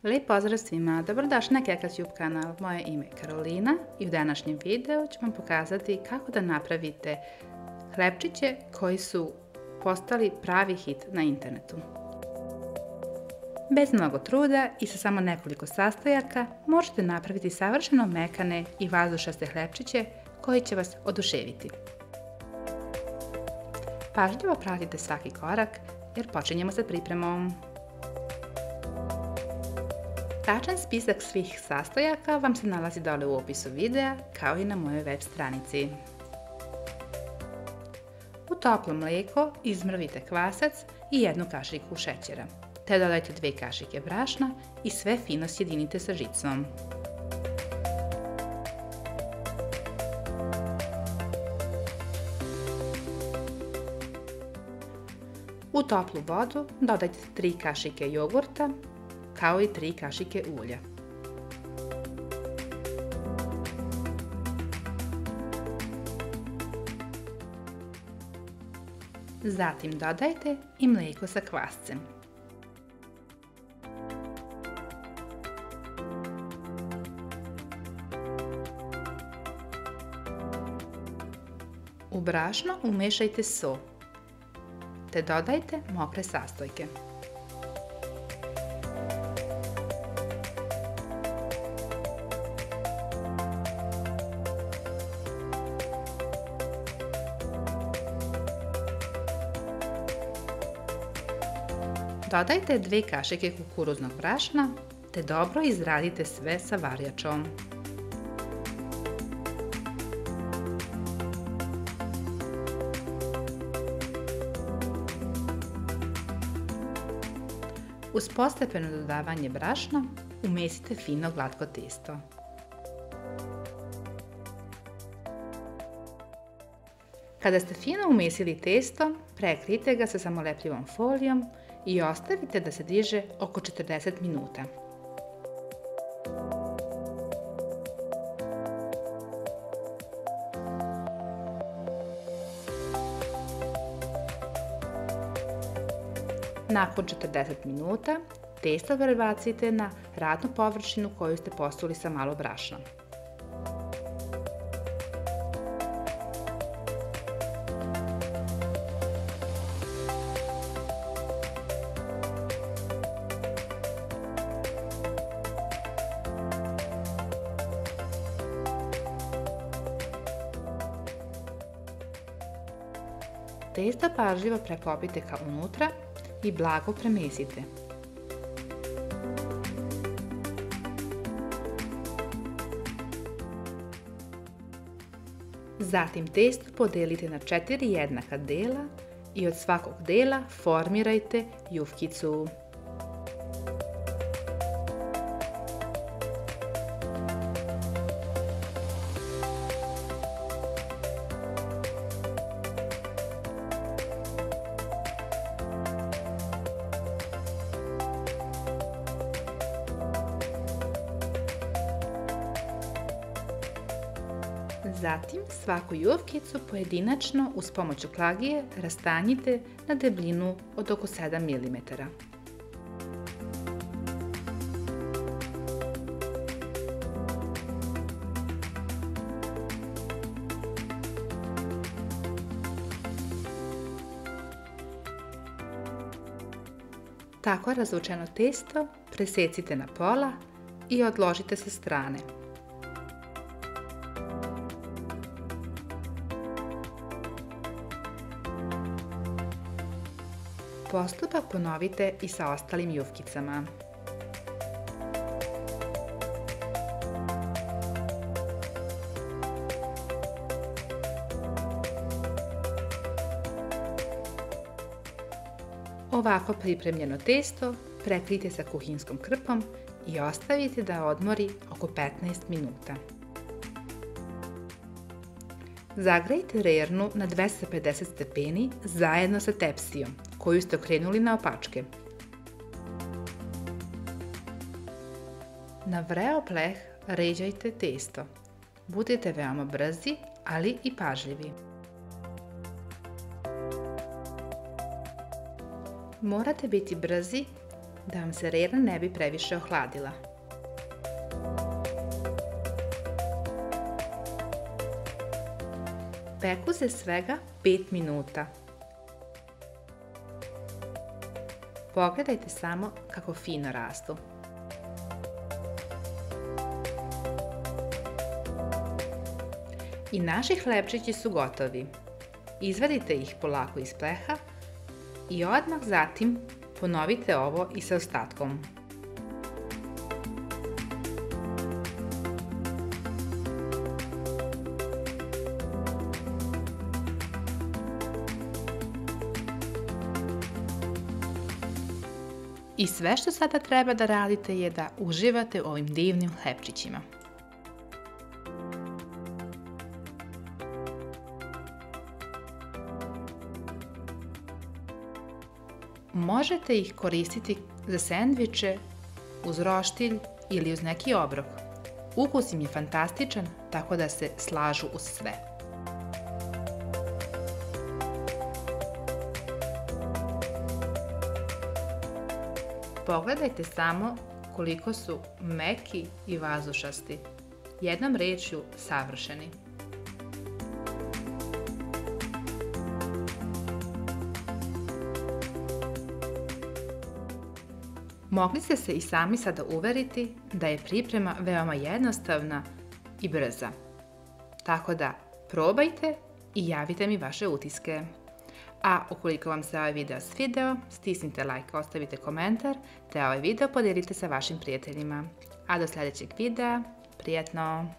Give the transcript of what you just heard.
Lijep pozdrav svima, dobrodošli na Kekas YouTube kanal. Moje ime je Karolina i u današnjem videu ću vam pokazati kako da napravite hlebčiće koji su postali pravi hit na internetu. Bez mnogo truda i sa samo nekoliko sastojaka možete napraviti savršeno mekane i vazdušaste hlebčiće koji će vas oduševiti. Pažljivo pratite svaki korak jer počinjemo sa pripremom. Tačan spisak svih sastojaka vam se nalazi dole u opisu videa, kao i na mojoj web stranici. U toplo mlijeko izmrvite kvasac i 1 kašiku šećera, te dodajte 2 kašike brašna i sve fino sjedinite sa žicom. U toplu vodu dodajte 3 kašike jogurta, kao i 3 kašike ulja. Zatim dodajte i mlijeko sa kvascem. U brašno umešajte so, te dodajte mokre sastojke. Dodajte 2 kašike kukuruznog brašna, te dobro izradite sve sa varjačom. Uz postepeno dodavanje brašna, umesite fino glatko testo. Kada ste fino umesili testo, prekrijte ga sa samolepljivom folijom i ostavite da se diže oko 40 minuta. Nakon 40 minuta, testo prebacite na radnu površinu koju ste posuli sa malo brašna. Testo pažljivo preklopite ka unutra i blago premesite. Zatim testo podelite na 4 jednaka dela i od svakog dela formirajte jufkicu. Zatim svaku jufkicu pojedinačno uz pomoć klagije rastanjite na debljinu od oko 7 mm. Tako razvučeno testo presecite na pola i odložite sa strane. Postupak ponovite i sa ostalim jufkicama. Ovako pripremljeno testo prekrijte sa kuhinskom krpom i ostavite da odmori oko 15 minuta. Zagrejte rernu na 250 stepeni zajedno sa tepsijom koju ste okrenuli naopačke. Na vreo pleh ređajte testo. Budite veoma brzi, ali i pažljivi. Morate biti brzi da vam se rera ne bi previše ohladila. Peku se svega 5 minuta. Pogledajte samo kako fino rastu. I naši hlebčići su gotovi. Izvadite ih polako iz pleha i odmah zatim ponovite ovo i sa ostatkom. I sve što sada treba da radite je da uživate u ovim divnim hlebčićima. Možete ih koristiti za sendviče, uz roštilj ili uz neki obrok. Ukus im je fantastičan, tako da se slažu uz sve. Pogledajte samo koliko su meki i vazdušasti. Jednom rečju savršeni. Mogli ste se i sami sada uveriti da je priprema veoma jednostavna i brza. Tako da probajte i javite mi vaše utiske. A ukoliko vam se ovaj video svideo, stisnite like, ostavite komentar, te ovaj video podijelite sa vašim prijateljima. A do sljedećeg videa, prijatno!